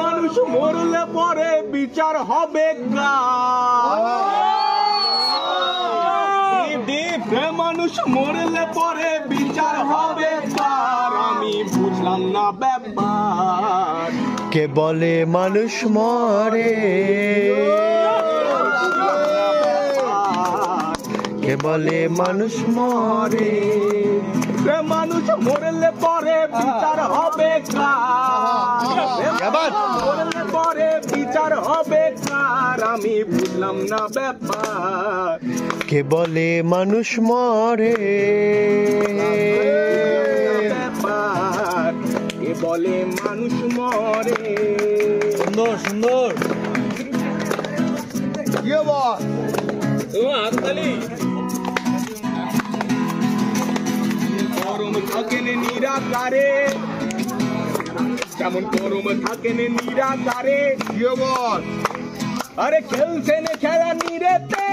মানুষ মরলে পরে বিচার হবে মানুষ মরলে পরে বিচার হবে কার আমি বুঝলাম না ব্যাপার কে বলে মানুষ মরে কে বলে মানুষ মরে মানুষ মরলে পরে বিচার হবে কার মরলে পরে বিচার হবে কার আমি বুঝলাম না ব্যাপার কে বলে মানুষ মরে ব্যাপার কে বলে মানুষ মরে সুন্দর সুন্দর গরম থাকেন নিরাকারে যেমন গরম থাকেন নিরাকারে আরে খেলছেন খেলা নিরেতে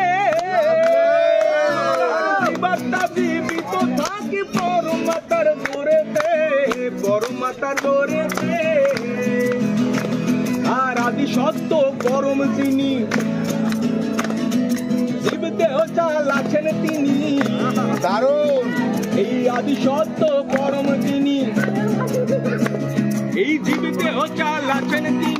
জীবিত থাকি বড় মাতার দৌড়েতে বড় মাতার দৌড়েতে আর আদি সত্য গরম যিনি জীবদেহ চালাচ্ছেন তিনি দারুণ এই আদি সত্য গরম তিনি এই জীবদেহ চালাচ্ছেন তিনি